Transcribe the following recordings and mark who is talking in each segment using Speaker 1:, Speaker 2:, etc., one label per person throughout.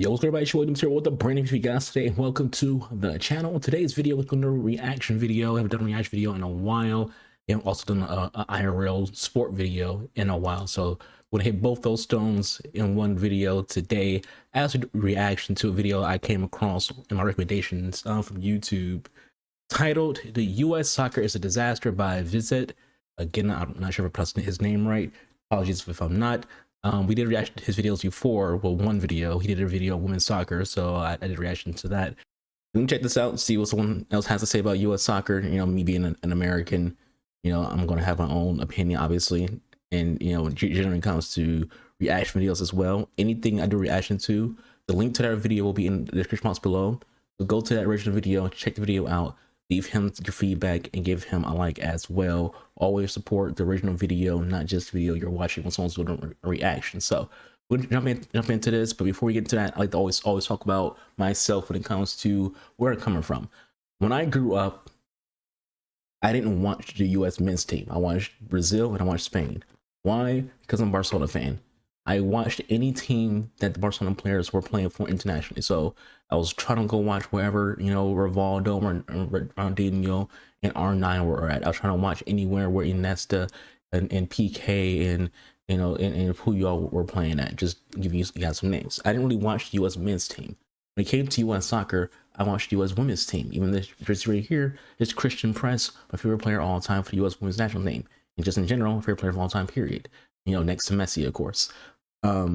Speaker 1: Yo, what's good, everybody? Show here with the brand new video, guys, today, and welcome to the channel. Today's video is going to be a reaction video. I haven't done a reaction video in a while, and also done a IRL sport video in a while. So we're gonna hit both those stones in one video today as a reaction to a video I came across in my recommendations from YouTube, titled "The U.S. Soccer is a Disaster" by Visit. Again, I'm not sure if I'm pronouncing his name right. Apologies if I'm not. We did react to his videos before. Well, one video, he did a video on women's soccer, so I did a reaction to that. Let me check this out, see what someone else has to say about U.S. soccer. You know, me being an American, you know, I'm going to have my own opinion, obviously. And, you know, generally when it comes to reaction videos as well, anything I do reaction to, the link to that video will be in the description box below. So go to that original video, check the video out, leave him your feedback, and give him a like as well. Always support the original video, not just the video you're watching when someone's doing a reaction. So we'll jump into this, but before we get into that, I like to always talk about myself when it comes to where I'm coming from. When I grew up, I didn't watch the U.S. men's team. I watched Brazil and I watched Spain. Why? Because I'm a Barcelona fan. I watched any team that the Barcelona players were playing for internationally. So I was trying to go watch wherever, you know, Rivaldo or Ronaldinho and R9 were at. I was trying to watch anywhere where Iniesta and PK and, you know, and who y'all were playing at. Just give you guys some names. I didn't really watch the U.S. men's team. When it came to U.S. soccer, I watched the U.S. women's team. Even this right here is Christian Press, my favorite player of all time for the U.S. women's national team. And just in general, my favorite player of all time, period. You know, next to Messi, of course.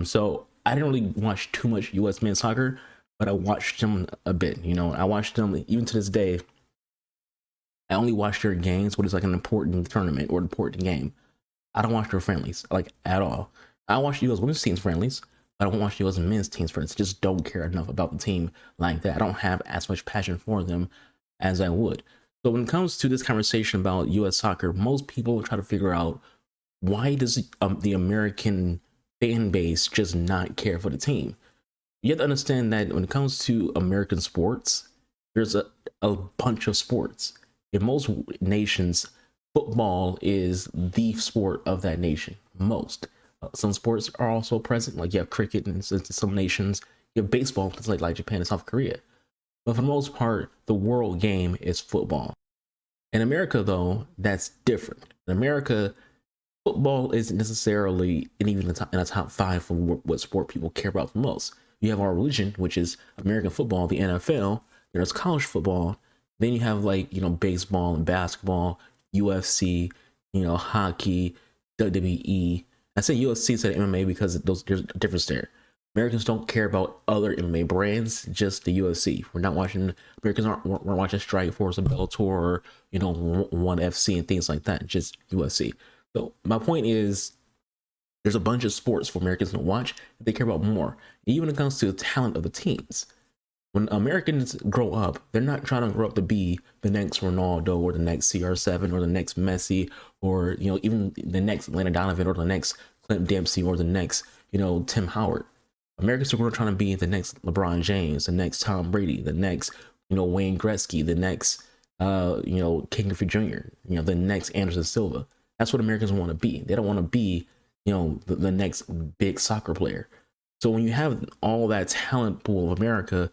Speaker 1: So I didn't really watch too much U.S. men's soccer, but I watched them a bit. You know, I watched them even to this day. I only watch their games when it's like an important tournament or an important game. I don't watch their friendlies, like, at all. I watch U.S. women's teams friendlies, but I don't watch U.S. men's teams friendlies. I just don't care enough about the team like that. I don't have as much passion for them as I would. So when it comes to this conversation about U.S. soccer, most people try to figure out, why does the American fan base just not care for the team? You have to understand that when it comes to American sports, there's a bunch of sports. In most nations, football is the sport of that nation. Most. Some sports are also present, like you have cricket in some nations. You have baseball, it's like Japan and South Korea. But for the most part, the world game is football. In America, though, that's different. In America, football isn't necessarily even in the top 5 for what sport people care about the most. You have our religion, which is American football, the NFL. There's college football. Then you have, like, you know, baseball and basketball, UFC, you know, hockey, WWE. I say UFC instead of MMA because there's a difference there. Americans don't care about other MMA brands, just the UFC. We're not watching, Americans we're watching Strikeforce and Bellator, or, you know, ONE FC and things like that, just UFC. So my point is, there's a bunch of sports for Americans to watch that they care about more. Even when it comes to the talent of the teams. When Americans grow up, they're not trying to grow up to be the next Ronaldo or the next CR7 or the next Messi, or, you know, even the next Landon Donovan or the next Clint Dempsey or the next, you know, Tim Howard. Americans are trying to be the next LeBron James, the next Tom Brady, the next, you know, Wayne Gretzky, the next, you know, King Griffey Jr., you know, the next Anderson Silva. That's what Americans want to be. They don't want to be, you know, the next big soccer player. So when you have all that talent pool of America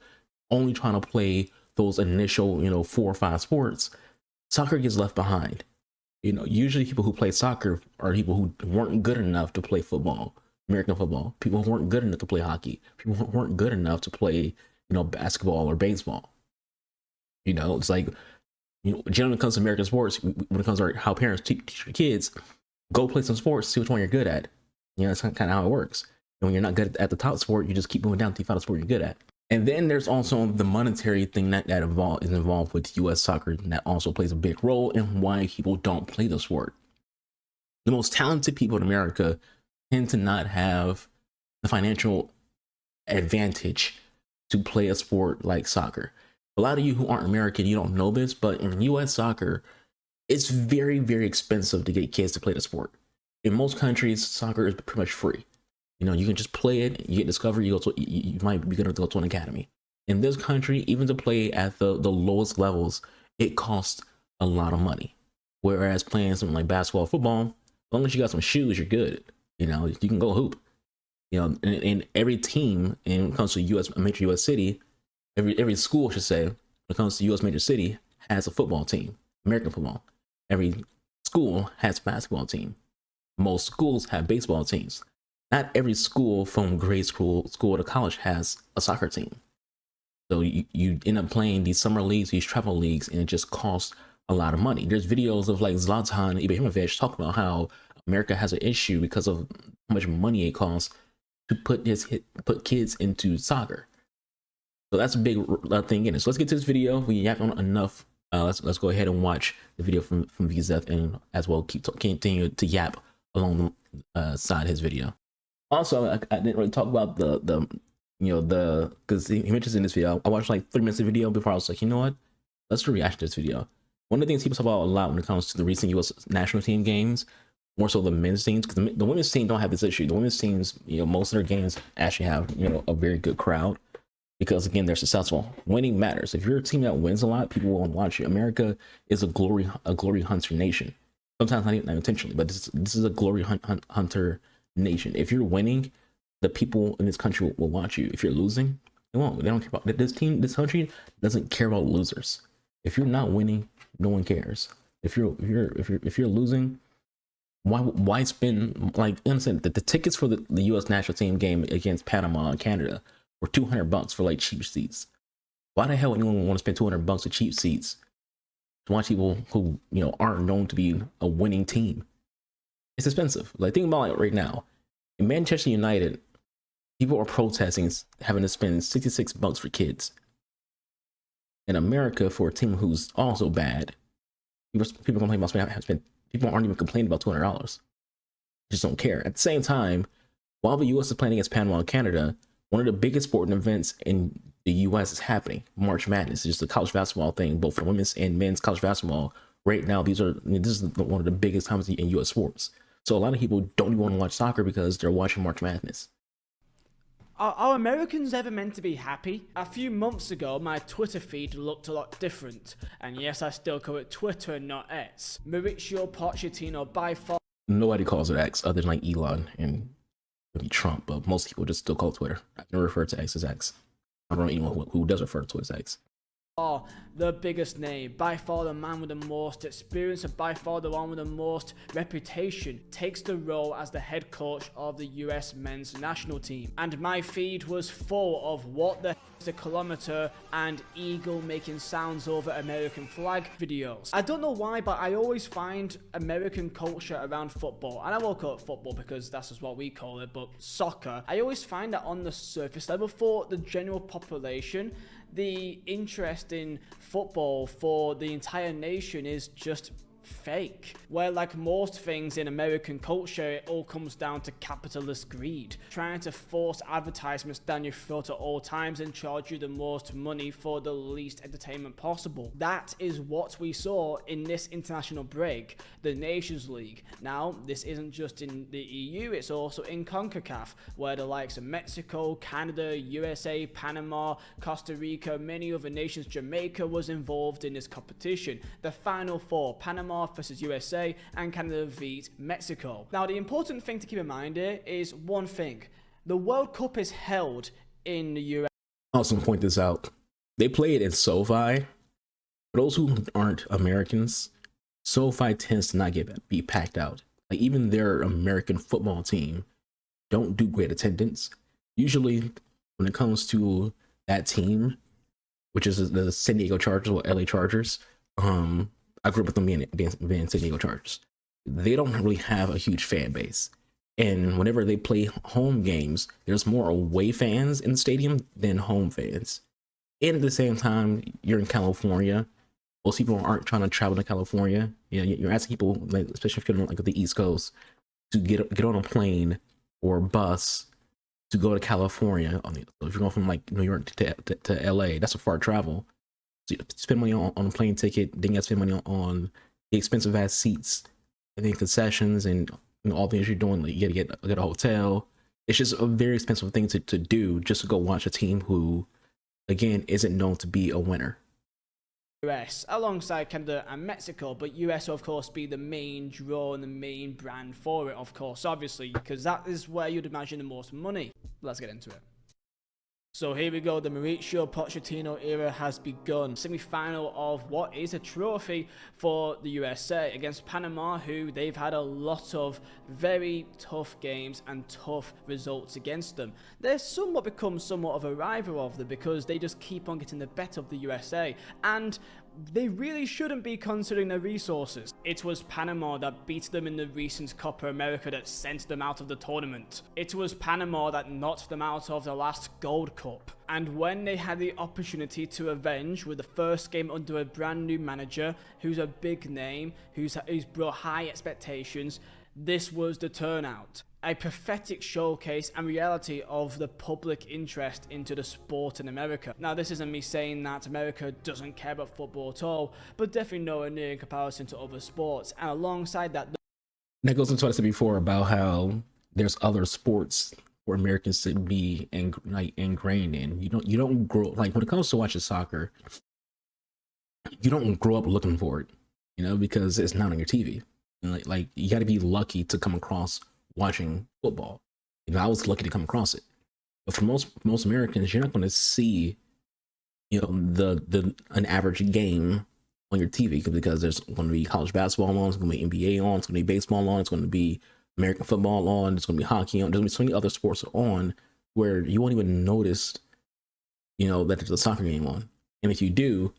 Speaker 1: only trying to play those initial, you know, 4 or 5 sports, soccer gets left behind. You know, usually people who play soccer are people who weren't good enough to play football, American football. People who weren't good enough to play hockey. People who weren't good enough to play, you know, basketball or baseball. You know, it's like, you know, generally when it comes to American sports, when it comes to how parents teach their kids, go play some sports, see which one you're good at. You know, that's kind of how it works. And when you're not good at the top sport, you just keep moving down until you find a sport you're good at. And then there's also the monetary thing that is involved with U.S. soccer, that also plays a big role in why people don't play the sport. The most talented people in America tend to not have the financial advantage to play a sport like soccer. A lot of you who aren't American, you don't know this, but in U.S. soccer, it's very, very expensive to get kids to play the sport. In most countries, soccer is pretty much free. You know, you can just play it, you get discovered, you might be going to go to an academy. In this country, even to play at the lowest levels, it costs a lot of money. Whereas playing something like basketball or football, as long as you got some shoes, you're good. You know, you can go hoop. You know, and every team, and when it comes to U.S. major U.S. city, every school should say, when it comes to U.S. major city, has a football team, American football. Every school has a basketball team. Most schools have baseball teams. Not every school from grade school to college has a soccer team. So you end up playing these summer leagues, these travel leagues, and it just costs a lot of money. There's videos of like Zlatan Ibrahimovic talking about how America has an issue because of how much money it costs to put kids into soccer. So that's a big thing in it. So let's get to this video. We yapped on enough. Let's go ahead and watch the video from VZF, and as well continue to yap along the side of his video. Also, I didn't really talk about the because he mentions in this video. I watched like 3 minutes of video before I was like, you know what? Let's do a reaction to this video. One of the things people talk about a lot when it comes to the recent U.S. national team games, more so the men's teams, because the women's team don't have this issue. The women's teams, most of their games actually have, a very good crowd because, again, they're successful. Winning matters. If you're a team that wins a lot, people will watch you. America is a glory hunter nation. Sometimes not intentionally, but this is a glory hunter nation. If you're winning, the people in this country will watch you. If you're losing, they won't. They don't care about this country doesn't care about losers. If you're not winning, no one cares. If you're losing, why spend, like, understand that the tickets for the U.S. national team game against Panama and Canada were $200 for like cheap seats. Why the hell would anyone want to spend $200 for cheap seats to watch people who aren't known to be a winning team? It's expensive. Like, think about it right now. In Manchester United, people are protesting having to spend $66 for kids. In America, for a team who's also bad, people complain about spending. People aren't even complaining about $200. Just don't care. At the same time, while the U.S. is playing against Panama and Canada, one of the biggest sporting events in the U.S. is happening. March Madness. It's just a college basketball thing, both for women's and men's college basketball. Right now, this is one of the biggest times in U.S. sports. So a lot of people don't even want to watch soccer because they're watching March Madness.
Speaker 2: Are Americans ever meant to be happy? A few months ago, my Twitter feed looked a lot different. And yes, I still call it Twitter and not X. Mauricio Pochettino by far...
Speaker 1: Nobody calls it X other than like Elon and maybe Trump, but most people just still call it Twitter. I never refer to X as X. I don't know anyone who does refer to it as X.
Speaker 2: The biggest name, by far the man with the most experience, and by far the one with the most reputation, takes the role as the head coach of the US men's national team. And my feed was full of what the is a kilometer and eagle making sounds over American flag videos. I don't know why, but I always find American culture around football, and I will call it football because that's just what we call it, but soccer, I always find that on the surface level for the general population, the interest in football for the entire nation is just fake. Where, like most things in American culture, it all comes down to capitalist greed, trying to force advertisements down your throat at all times and charge you the most money for the least entertainment possible. That is what we saw in this international break, the Nations League. Now, this isn't just in the EU, it's also in CONCACAF, where the likes of Mexico, Canada, USA, Panama, Costa Rica, many other nations, Jamaica was involved in this competition. The Final Four, Panama versus USA, and Canada beat Mexico. Now, the important thing to keep in mind here is one thing. The World Cup is held in the US.
Speaker 1: I also point this out. They play it in SoFi. For those who aren't Americans, SoFi tends to not be packed out. Like, even their American football team don't do great attendance. Usually, when it comes to that team, which is the San Diego Chargers or LA Chargers, I grew up with them being San Diego Chargers. They don't really have a huge fan base. And whenever they play home games, there's more away fans in the stadium than home fans. And at the same time, you're in California. Most people aren't trying to travel to California. You're asking people, like, especially if you're on like the East Coast, to get on a plane or a bus to go to California. So if you're going from like New York to LA, that's a far travel. So you spend money on a plane ticket, then you got to spend money on the expensive ass seats, and then concessions, and all the things you're doing. Like, you got to get a hotel. It's just a very expensive thing to do just to go watch a team who, again, isn't known to be a winner.
Speaker 2: US alongside Canada and Mexico, but US will of course be the main draw and the main brand for it, of course, obviously, because that is where you'd imagine the most money. Let's get into it. So here we go, the Mauricio Pochettino era has begun. Semi-final of what is a trophy for the USA against Panama, who they've had a lot of very tough games and tough results against them. They're somewhat become somewhat of a rival of them because they just keep on getting the better of the USA, and they really shouldn't be considering their resources. It was Panama that beat them in the recent Copa America that sent them out of the tournament. It was Panama that knocked them out of the last Gold Cup. And when they had the opportunity to avenge with the first game under a brand new manager, who's a big name, who's brought high expectations, this was the turnout. A pathetic showcase and reality of the public interest into the sport in America. Now, this isn't me saying that America doesn't care about football at all, but definitely nowhere near in comparison to other sports. And alongside that,
Speaker 1: that goes into what I said before about how there's other sports where Americans should be ingrained in. You don't grow, like when it comes to watching soccer, you don't grow up looking for it, because it's not on your TV. Like you got to be lucky to come across watching football. I was lucky to come across it, but for most Americans, you're not going to see an average game on your TV because there's going to be college basketball on, it's going to be NBA on, it's going to be baseball on, it's going to be American football on, it's going to be hockey on. There's going to be so many other sports on where you won't even notice that there's a soccer game on, and if you do,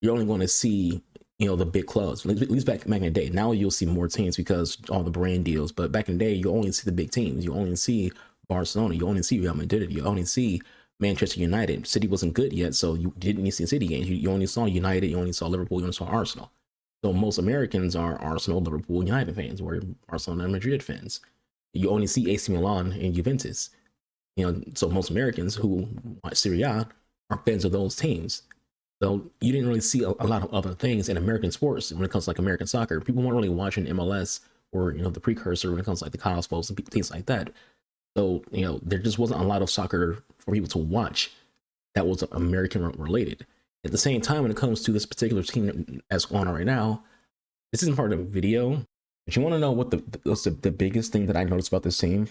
Speaker 1: you're only going to see the big clubs, at least back in the day. Now you'll see more teams because all the brand deals, but back in the day, you only see the big teams. You only see Barcelona, you only see Real Madrid, you only see Manchester United. City wasn't good yet, so you didn't see City games. You only saw United, you only saw Liverpool, you only saw Arsenal. So most Americans are Arsenal, Liverpool, United fans, or Barcelona and Madrid fans. You only see AC Milan and Juventus. So most Americans who watch Serie A are fans of those teams. So you didn't really see a lot of other things in American sports when it comes to like American soccer. People weren't really watching MLS or, the precursor when it comes to like the Cosmos and things like that. So, there just wasn't a lot of soccer for people to watch that was American related. At the same time, when it comes to this particular team that's going on right now, this isn't part of the video, but you want to know what the biggest thing that I noticed about this team?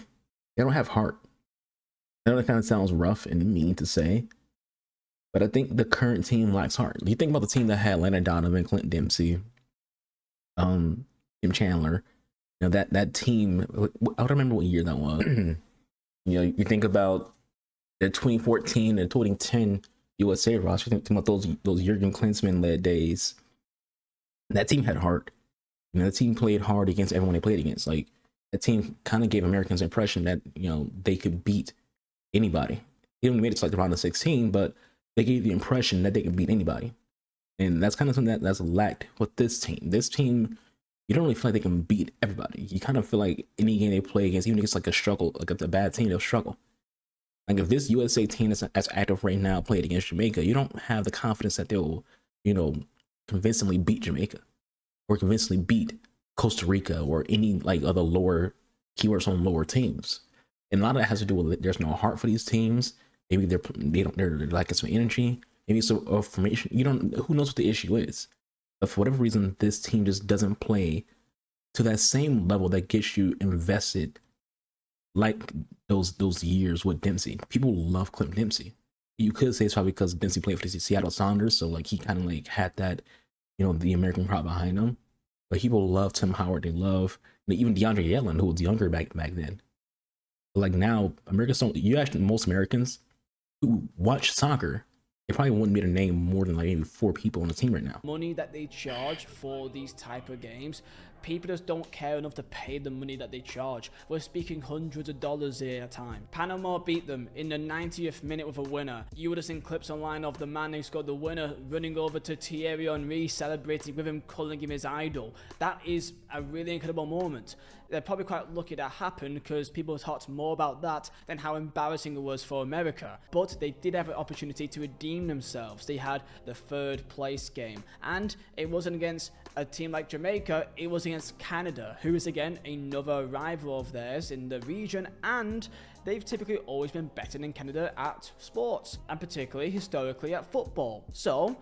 Speaker 1: They don't have heart. I know that kind of sounds rough and mean to say, but I think the current team lacks heart. You think about the team that had Landon Donovan, Clint Dempsey, Tim Chandler. That team. I don't remember what year that was. You think about the 2014 and 2010 USA roster. You think about those Jurgen Klinsmann led days. That team had heart. The team played hard against everyone they played against. Like that team kind of gave Americans the impression that they could beat anybody. They only made it to like the round of 16, but they gave the impression that they could beat anybody. And that's kind of something that's lacked with this team. This team, you don't really feel like they can beat everybody. You kind of feel like any game they play against, even if it's like a struggle, like a bad team, they'll struggle. Like if this USA team is as active right now played against Jamaica, you don't have the confidence that they'll, convincingly beat Jamaica or convincingly beat Costa Rica or any like other lower keywords on lower teams. And a lot of that has to do with there's no heart for these teams. Maybe they're lacking some energy. Maybe it's a formation. Who knows what the issue is? But for whatever reason, this team just doesn't play to that same level that gets you invested. Like those years with Dempsey, people love Clint Dempsey. You could say it's probably because Dempsey played for the Seattle Sounders, so like he kind of like had that, the American pride behind him. But people love Tim Howard. They love even DeAndre Yedlin, who was younger back then. But like now, Americans don't. You actually most Americans who watch soccer, they probably wouldn't be able to name more than like maybe 4 people on the team right now.
Speaker 2: Money that they charge for these type of games, people just don't care enough to pay the money that they charge. We're speaking hundreds of dollars here at a time. Panama beat them in the 90th minute with a winner. You would have seen clips online of the man who scored the winner running over to Thierry Henry, celebrating with him, calling him his idol. That is a really incredible moment. They're probably quite lucky that happened because people talked more about that than how embarrassing it was for America. But they did have an opportunity to redeem themselves. They had the 3rd place game, and it wasn't against a team like Jamaica, it was against Canada, who is again another rival of theirs in the region, and they've typically always been better than Canada at sports, and particularly historically at football. So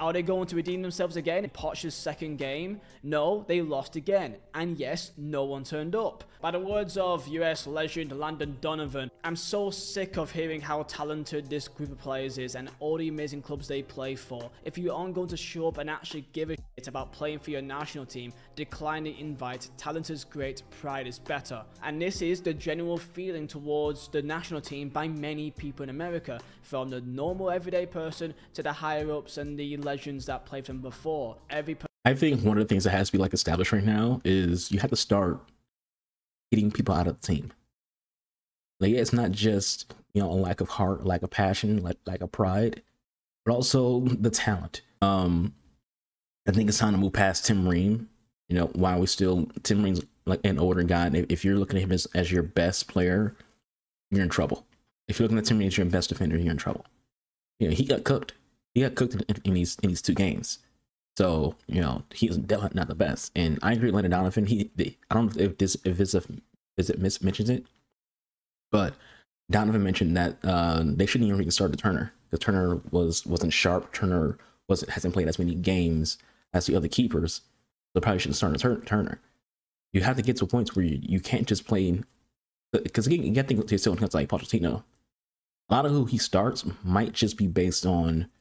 Speaker 2: Are they going to redeem themselves again in Poch's second game? No, they lost again. And yes, no one turned up. By the words of US legend Landon Donovan, I'm so sick of hearing how talented this group of players is and all the amazing clubs they play for. If you aren't going to show up and actually give a shit about playing for your national team, decline the invite. Talent is great, pride is better. And this is the general feeling towards the national team by many people in America, from the normal everyday person to the higher ups and the legends that played from before.
Speaker 1: I think one of the things that has to be like established right now is you have to start getting people out of the team. Like, it's not just, you know, a lack of heart, lack of passion, lack of pride, but also the talent. I think it's time to move past Tim Ream. You know, while we still, Tim Ream's like an older guy. And if you're looking at him as your best player, you're in trouble. If you're looking at Tim Ream as your best defender, you're in trouble. You know, he got cooked. He got cooked in these 2 games. So, you know, he's definitely not the best. And I agree with Landon Donovan. I don't know if it mentions it, but Donovan mentioned that they shouldn't even start the Turner, because Turner wasn't sharp. Turner hasn't played as many games as the other keepers. So probably shouldn't start Turner. You have to get to points where you can't just play, because again, you got to think to yourself, like Pochettino. A lot of who he starts might just be based on,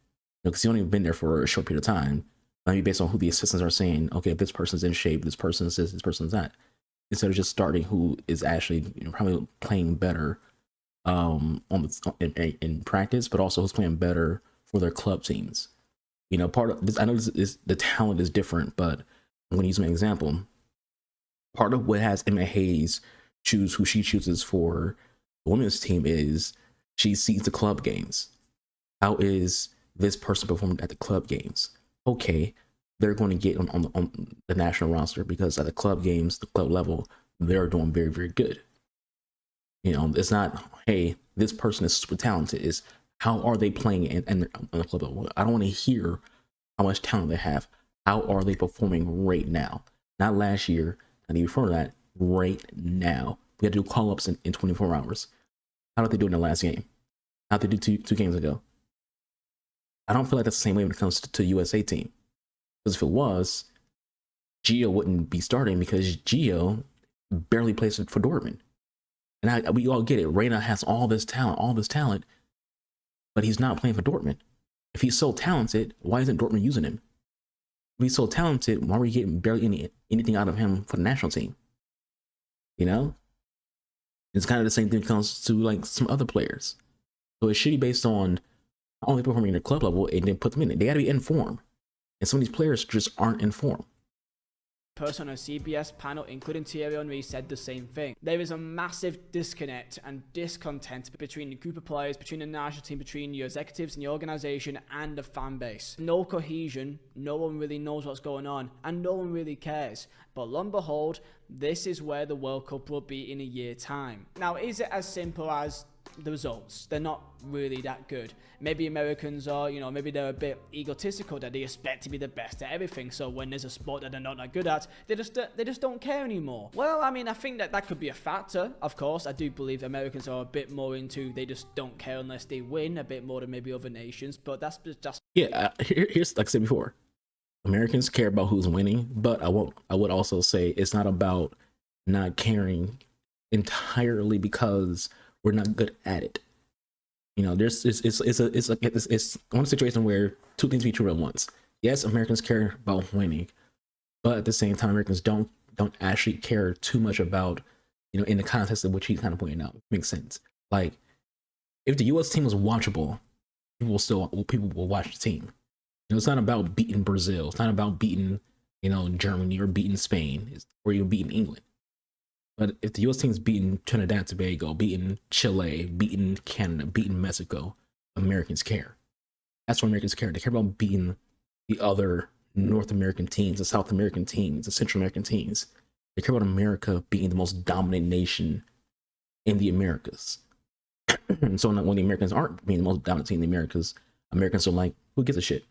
Speaker 1: because he's only been there for a short period of time. Might be based on who the assistants are saying. Okay, this person's in shape. This person's this. This person's that. Instead of just starting who is actually, you know, probably playing better in practice, but also who's playing better for their club teams. You know, part of this, I know the talent is different, but I'm going to use an example. Part of what has Emma Hayes choose who she chooses for the women's team is she sees the club games. How is this person performing at the club games? Okay, they're going to get on the national roster because at the club games, the club level, they're doing very, very good. You know, it's not, hey, this person is super talented. It's how are they playing and on the club level? I don't want to hear how much talent they have. How are they performing right now? Not last year, not even before that, right now. We had to do call-ups in 24 hours. How did they do in the last game? How did they do two games ago? I don't feel like that's the same way when it comes to the USA team. Because if it was, Gio wouldn't be starting because Gio barely plays for Dortmund. And we all get it. Reyna has all this talent, but he's not playing for Dortmund. If he's so talented, why isn't Dortmund using him? If he's so talented, why are we getting barely anything out of him for the national team? You know? It's kind of the same thing when it comes to like some other players. So it should be based on only performing in the club level and then put them in it. They got to be in form. And some of these players just aren't in form.
Speaker 2: Person on a CBS panel, including Thierry Henry, said the same thing. There is a massive disconnect and discontent between the group of players, between the national team, between your executives and the organization and the fan base. No cohesion, no one really knows what's going on, and no one really cares. But lo and behold, this is where the World Cup will be in a year's time. Now, is it as simple as the results? They're not really that good. Maybe Americans are, you know, maybe they're a bit egotistical that they expect to be the best at everything. So when there's a sport that they're not that good at, they just don't care anymore. Well, I mean, I think that could be a factor. Of course, I do believe Americans are a bit more into, they just don't care unless they win a bit more than maybe other nations. But that's just
Speaker 1: Here's, like I said before, Americans care about who's winning, but I would also say it's not about not caring entirely because we're not good at it. You know, it's one situation where two things be true at once. Yes, Americans care about winning, but at the same time, Americans don't actually care too much about, you know, in the context of which he's kind of pointing out. Makes sense. Like, if the U.S. team was watchable, people will watch the team. You know, it's not about beating Brazil. It's not about beating, you know, Germany or beating Spain or even beating England. But if the U.S. team's beating Trinidad and Tobago, beating Chile, beating Canada, beating Mexico, Americans care. That's what Americans care. They care about beating the other North American teams, the South American teams, the Central American teams. They care about America being the most dominant nation in the Americas. So when the Americans aren't being the most dominant team in the Americas, Americans are like, who gives a shit?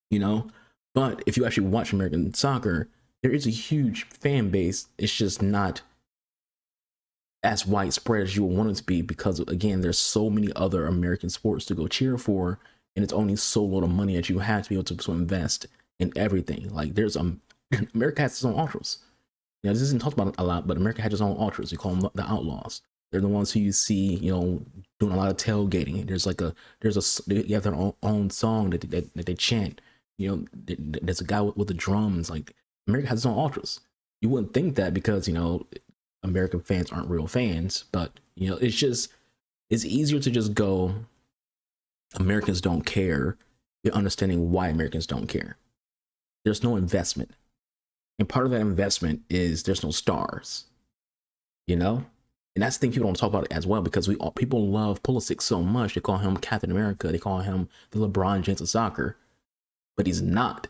Speaker 1: You know? But if you actually watch American soccer, there is a huge fan base. It's just not as widespread as you would want it to be because, again, there's so many other American sports to go cheer for and it's only so little money that you have to be able to invest in everything. Like there's America has its own ultras. You know, this isn't talked about a lot, but America has its own ultras. We call them the Outlaws. They're the ones who you see, you know, doing a lot of tailgating. You have their own song that they chant. You know, there's a guy with the drums. Like America has its own ultras. You wouldn't think that because, you know, American fans aren't real fans, but you know, it's easier to just go, Americans don't care, you're understanding why Americans don't care. There's no investment. And part of that investment is there's no stars, you know? And that's the thing people don't talk about as well, because people love Pulisic so much. They call him Captain America. They call him the LeBron James of soccer, but he's not.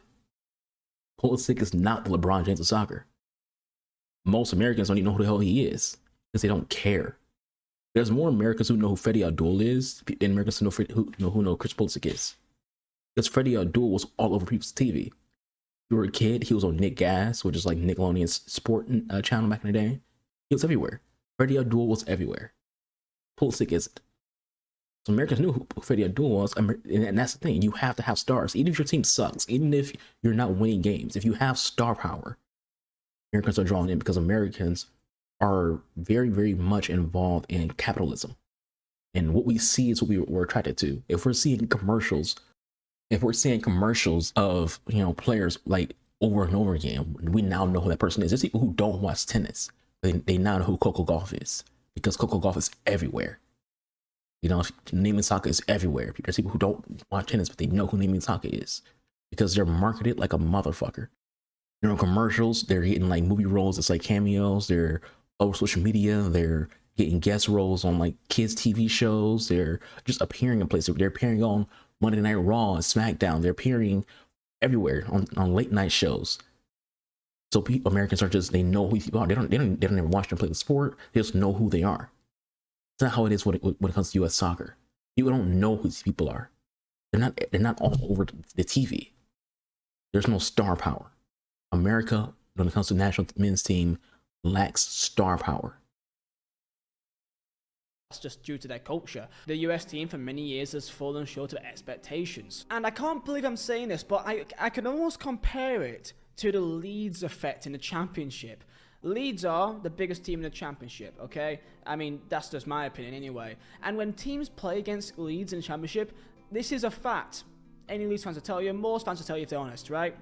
Speaker 1: Pulisic is not the LeBron James of soccer. Most Americans don't even know who the hell he is because they don't care. There's more Americans who know who Freddie Abdul is than Americans who know Chris Pulisic is. Because Freddie Abdul was all over people's TV. If you were a kid, he was on Nick Gas, which is like Nickelodeon's sport channel back in the day. He was everywhere. Freddie Abdul was everywhere. Pulisic isn't. So Americans knew who Freddie Abdul was, and that's the thing. You have to have stars. Even if your team sucks, even if you're not winning games, if you have star power, Americans are drawn in because Americans are very, very much involved in capitalism. And what we see is what we're attracted to. If we're seeing commercials of, you know, players like over and over again, we now know who that person is. There's people who don't watch tennis. They now know who Coco Golf is because Coco Golf is everywhere. You know, Naomi Osaka is everywhere. There's people who don't watch tennis, but they know who Naomi Osaka is because they're marketed like a motherfucker. They're on commercials. They're getting like movie roles. It's like cameos. They're over social media. They're getting guest roles on like kids' TV shows. They're just appearing in places. They're appearing on Monday Night Raw and SmackDown. They're appearing everywhere on late night shows. So Americans are just, they know who these people are. They don't even watch them play the sport. They just know who they are. It's not how it is when it comes to U.S. soccer. People don't know who these people are. They're not all over the TV. There's no star power. America, when it comes to national men's team, lacks star power.
Speaker 2: That's just due to their culture. The US team for many years has fallen short of expectations. And I can't believe I'm saying this, but I can almost compare it to the Leeds effect in the championship. Leeds are the biggest team in the championship, okay? I mean, that's just my opinion anyway. And when teams play against Leeds in the championship, this is a fact. Any Leeds fans will tell you, most fans will tell you if they're honest, right?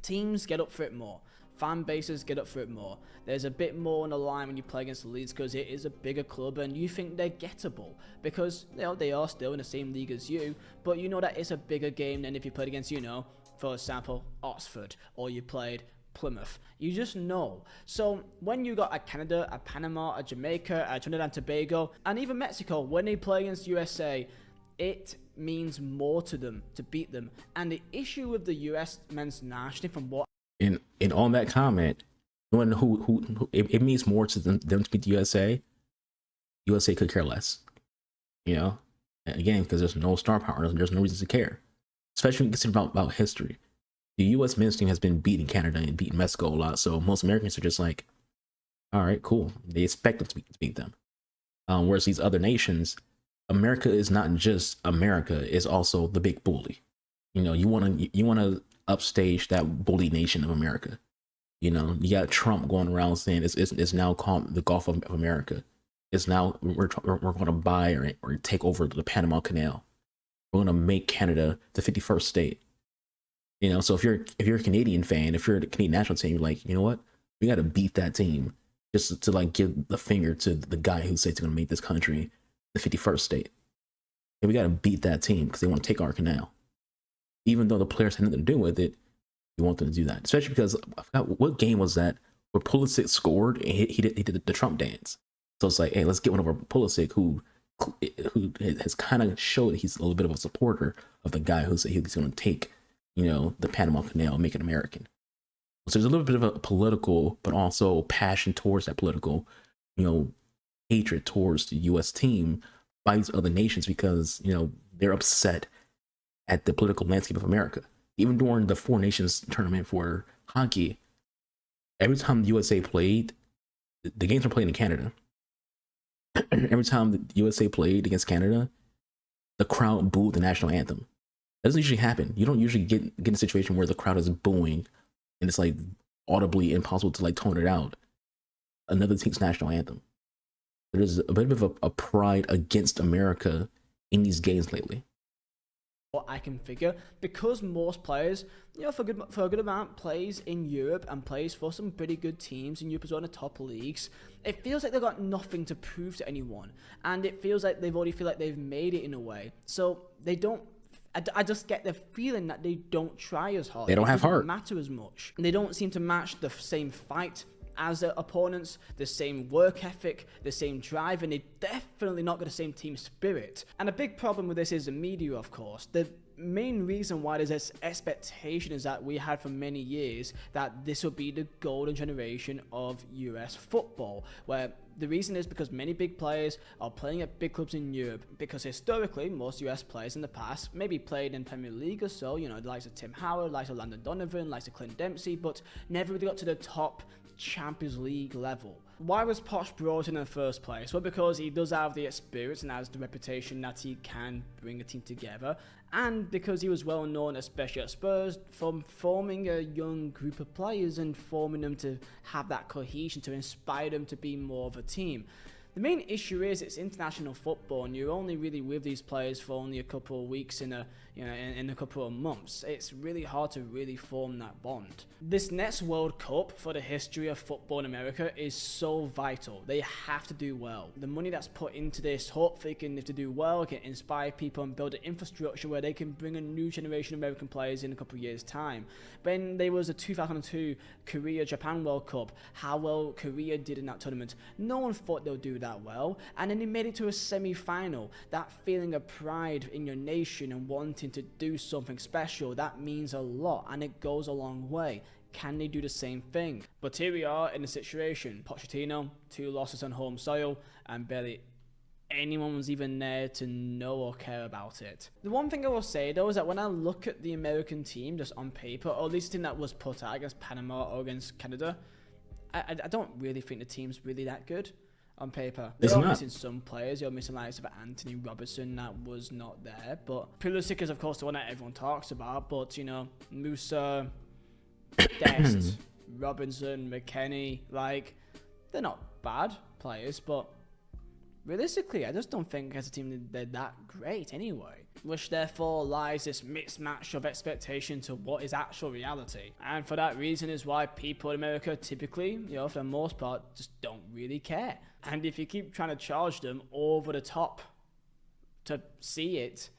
Speaker 2: Teams get up for it more. Fan bases get up for it more. There's a bit more on the line when you play against the Leeds because it is a bigger club and you think they're gettable because, you know, they are still in the same league as you, but you know that it's a bigger game than if you played against, you know, for example, Oxford, or you played Plymouth. You just know. So when you got a Canada, a Panama, a Jamaica, a Trinidad and Tobago, and even Mexico, when they play against USA, it means more to them to beat them. And the issue with the US men's national team, from what
Speaker 1: and on that comment, who it means more to them to beat the USA. USA could care less, you know. And again, because there's no star power, there's no reason to care. Especially when you consider about history. The U.S. men's team has been beating Canada and beating Mexico a lot, so most Americans are just like, all right, cool. They expect them to beat them. Whereas these other nations, America is not just America; it's also the big bully. You know, you want to upstage that bully nation of America. You know, you got Trump going around saying it's now called the Gulf of America. It's now we're going to buy or take over the Panama Canal. We're going to make Canada the 51st state. You know, so if you're a Canadian fan, if you're the Canadian national team, you're like, you know what? We got to beat that team just to like give the finger to the guy who says he's going to make this country the 51st state. And we got to beat that team because they want to take our canal. Even though the players had nothing to do with it, we want them to do that. Especially because I forgot what game was that where Pulisic scored and he did the Trump dance. So it's like, hey, let's get one over Pulisic who has kind of showed he's a little bit of a supporter of the guy who said he's going to take, you know, the Panama Canal and make it American. So there's a little bit of a political, but also passion towards that political, you know, hatred towards the U.S. team by these other nations because, you know, they're upset at the political landscape of America. Even during the Four Nations tournament for hockey, every time the USA played, the games were played in Canada. Every time the USA played against Canada, the crowd booed the national anthem. That doesn't usually happen. You don't usually get in a situation where the crowd is booing and it's like audibly impossible to like tone it out. Another team's national anthem. There's a bit of a pride against America in these games lately.
Speaker 2: What I can figure, because most players, for a good amount, plays in Europe and plays for some pretty good teams in Europe as well in the top leagues. It feels like they've got nothing to prove to anyone, and it feels like they've already feel like they've made it in a way. So they don't. I just get the feeling that they don't try as hard.
Speaker 1: They don't have heart.
Speaker 2: It doesn't matter as much. They don't seem to match the same fight as their opponents, the same work ethic, the same drive, and they definitely not got the same team spirit. And a big problem with this is the media, of course. The main reason why there's this expectation is that we had for many years that this would be the golden generation of US football, where the reason is because many big players are playing at big clubs in Europe, because historically most US players in the past maybe played in Premier League or so, the likes of Tim Howard, the likes of Landon Donovan, the likes of Clint Dempsey, but never really got to the top Champions League level. Why was Poch brought in the first place? Well, because he does have the experience and has the reputation that he can bring a team together, and because he was well known, especially at Spurs, from forming a young group of players and forming them to have that cohesion, to inspire them to be more of a team. The main issue is it's international football, and you're only really with these players for only a couple of weeks in a couple of months. It's really hard to really form that bond. This next World Cup for the history of football in America is so vital. They have to do well. The money that's put into this, hopefully if they do well, can inspire people and build an infrastructure where they can bring a new generation of American players in a couple of years' time. When there was a 2002 Korea-Japan World Cup, how well Korea did in that tournament, no one thought they'll do that well, and then they made it to a semi-final. That feeling of pride in your nation and wanting to do something special, that means a lot, and it goes a long way. Can they do the same thing? But here we are in a situation. Pochettino, 2 losses on home soil, and barely anyone was even there to know or care about it. The one thing I will say though is that when I look at the American team just on paper, or at least the team that was put out against Panama or against Canada, I don't really think the team's really that good on paper. You're missing some players. You're missing likes of Anthony Robertson that was not there, but Pulisic is of course the one that everyone talks about, but Musa, Dest, Robinson, McKennie, they're not bad players, but realistically, I just don't think as a team they're that great anyway. Which therefore lies this mismatch of expectation to what is actual reality. And for that reason is why people in America typically, for the most part, just don't really care. And if you keep trying to charge them over the top to see it,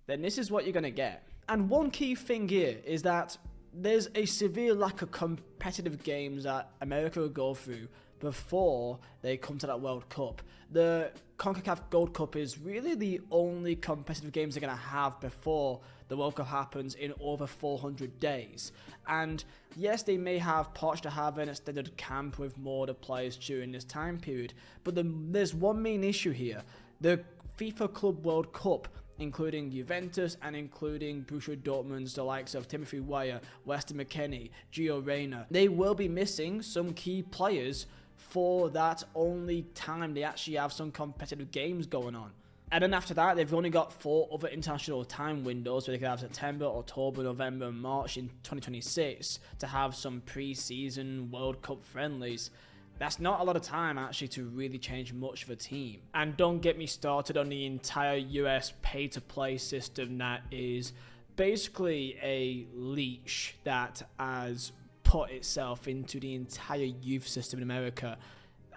Speaker 2: then this is what you're going to get. And one key thing here is that there's a severe lack of competitive games that America will go through before they come to that World Cup. The CONCACAF Gold Cup is really the only competitive games they're going to have before the World Cup happens in over 400 days. And yes, they may have Poch to have an extended camp with more of the players during this time period, but there's one main issue here. The FIFA Club World Cup, including Juventus and including Borussia Dortmund's the likes of Timothy Weah, Weston McKennie, Gio Reyna, they will be missing some key players for that only time they actually have some competitive games going on. And then after that, they've only got 4 other international time windows where they could have September, October, November, and March in 2026 to have some pre-season World Cup friendlies. That's not a lot of time actually to really change much of a team. And don't get me started on the entire US pay-to-play system that is basically a leech that has put itself into the entire youth system in America.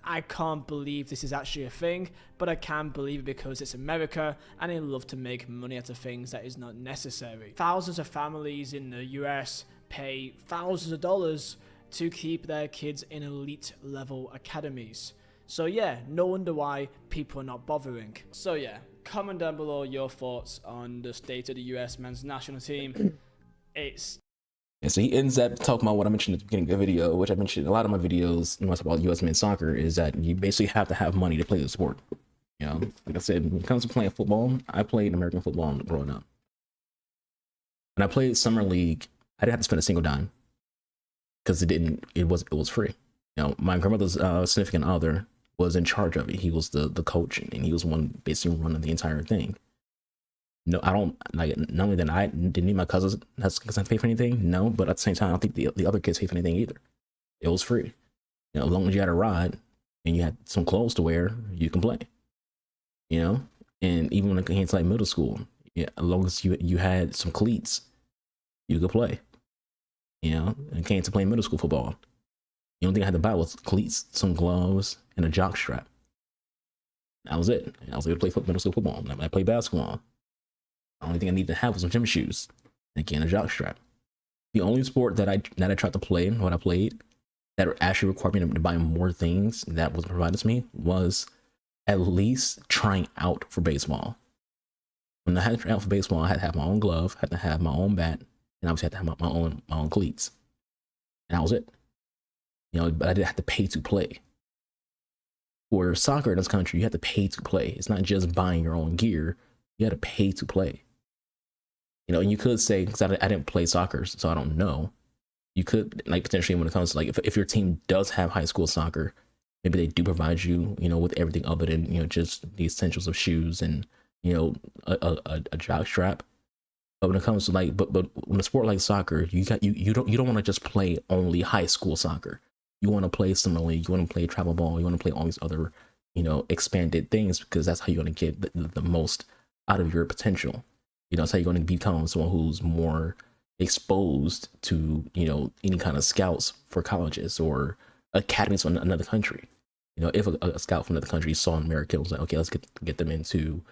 Speaker 2: I can't believe this is actually a thing, but I can believe it because it's America and they love to make money out of things that is not necessary. Thousands of families in the US pay thousands of dollars to keep their kids in elite level academies. So yeah, no wonder why people are not bothering. So yeah, comment down below your thoughts on the state of the US men's national team.
Speaker 1: And so he ends up talking about what I mentioned at the beginning of the video, which I mentioned in a lot of my videos when I talk about US men's soccer, is that you basically have to have money to play the sport. Like I said, when it comes to playing football, I played American football growing up. When I played summer league, I didn't have to spend a single dime because it was free. My grandmother's significant other was in charge of it. He was the coach, and he was one basically running the entire thing. No, I don't like. Not only that, I didn't need my cousins that's because I pay for anything. No, but at the same time, I don't think the other kids pay for anything either. It was free. You know, as long as you had a ride and you had some clothes to wear, you can play. You know, and even when it came to like middle school, yeah, as long as you had some cleats, you could play. You know, and it came to playing middle school football. The only thing I had to buy was cleats, some gloves, and a jock strap. That was it. I was able to play middle school football. I played basketball. The only thing I needed to have was some gym shoes and again a jock strap. The only sport that I tried to play, what I played, that actually required me to buy more things that was provided to me was at least trying out for baseball. When I had to try out for baseball, I had to have my own glove, had to have my own bat, and obviously had to have my own cleats. And that was it. You know, but I didn't have to pay to play. For soccer in this country, you have to pay to play. It's not just buying your own gear. You got to pay to play. You know, and you could say, because I didn't play soccer, so I don't know. You could, like, potentially when it comes to, like, if your team does have high school soccer, maybe they do provide you, you know, with everything other than, you know, just the essentials of shoes and, you know, a jock strap. But when it comes to like, but when a sport like soccer, you don't want to just play only high school soccer. You want to play summer league, you want to play travel ball, you want to play all these other, you know, expanded things because that's how you're going to get the most out of your potential. You know, that's how you're going to become someone who's more exposed to, you know, any kind of scouts for colleges or academies from another country. You know, if a scout from another country saw an American, was like, okay, let's get them into,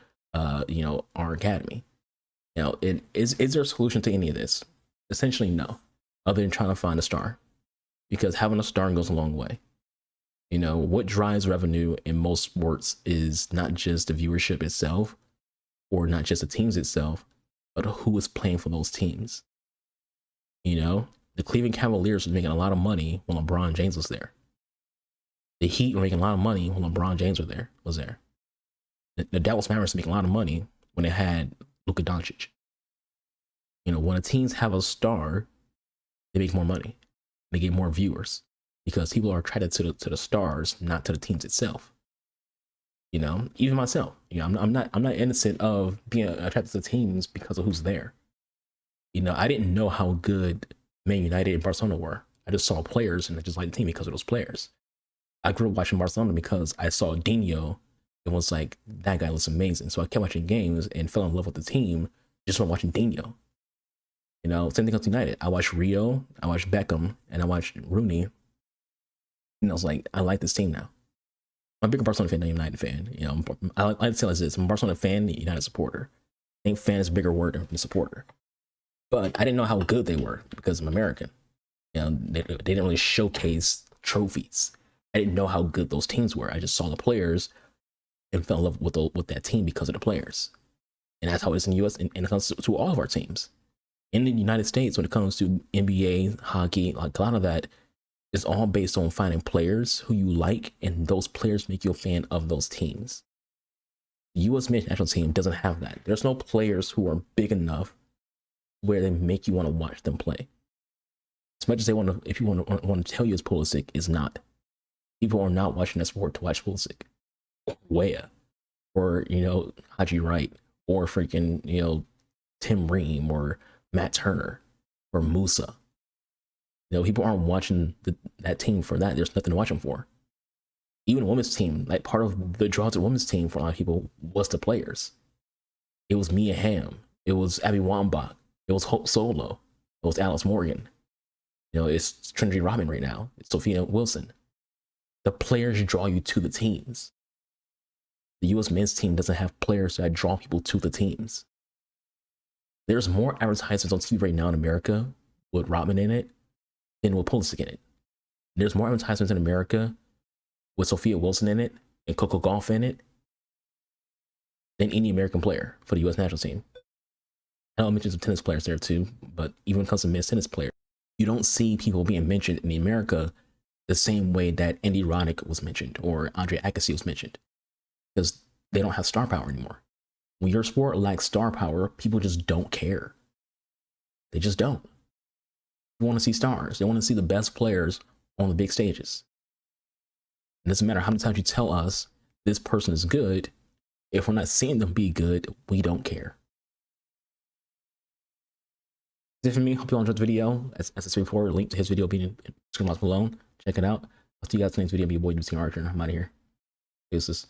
Speaker 1: you know, our academy. You know, is there a solution to any of this? Essentially, no, other than trying to find a star, because having a star goes a long way. You know, what drives revenue in most sports is not just the viewership itself, or not just the teams itself, but who is playing for those teams. You know, the Cleveland Cavaliers was making a lot of money when LeBron James was there. The Heat were making a lot of money when LeBron James was there. The Dallas Mavericks were making a lot of money when they had Luka Doncic. You know, when the teams have a star, they make more money. They get more viewers because people are attracted to the stars, not to the teams itself. You know, even myself, you know, I'm not innocent of being attracted to teams because of who's there. You know, I didn't know how good Man United and Barcelona were. I just saw players and I just liked the team because of those players. I grew up watching Barcelona because I saw Dino and was like, that guy looks amazing. So I kept watching games and fell in love with the team just from watching Dino. You know, same thing with United. I watched Rio, I watched Beckham, and I watched Rooney. And I was like, I like this team now. I'm a bigger Barcelona fan than a United fan. You know, I like to tell us this. I'm a Barcelona fan, United supporter. I think fan is a bigger word than supporter. But I didn't know how good they were because I'm American. You know, they didn't really showcase trophies. I didn't know how good those teams were. I just saw the players and fell in love with that team because of the players. And that's how it is in the U.S. and it comes to all of our teams. In the United States, when it comes to NBA, hockey, like a lot of that is all based on finding players who you like, and those players make you a fan of those teams. The U.S. men's national team doesn't have that. There's no players who are big enough where they make you want to watch them play. As much as they want to, if you want to tell you it's Pulisic, is not. People are not watching that sport to watch Pulisic, or Weah, or, you know, Haji Wright, or freaking, you know, Tim Ream, or Matt Turner, or Musa. You know, people aren't watching that team for that. There's nothing to watch them for. Even the women's team, like part of the draw to the women's team for a lot of people was the players. It was Mia Hamm. It was Abby Wambach. It was Hope Solo. It was Alice Morgan. You know, it's Trinity Rodman right now. It's Sophia Wilson. The players draw you to the teams. The U.S. men's team doesn't have players that draw people to the teams. There's more advertisements on TV right now in America with Rodman in it than with Pulisic in it. There's more advertisements in America with Sophia Wilson in it and Coco Gauff in it than any American player for the U.S. national team. I know I mentioned some tennis players there too, but even when it comes to men's tennis players, you don't see people being mentioned in America the same way that Andy Roddick was mentioned or Andre Agassi was mentioned, because they don't have star power anymore. When your sport lacks star power, people just don't care. They just don't. They want to see stars. They want to see the best players on the big stages. It doesn't matter how many times you tell us this person is good. If we're not seeing them be good, we don't care. That's it for me. Hope you all enjoyed the video. As I said before, link to his video being in the description box below. Check it out. I'll see you guys in the next video. Be your boy, usmnt. I'm out of here. Deuces.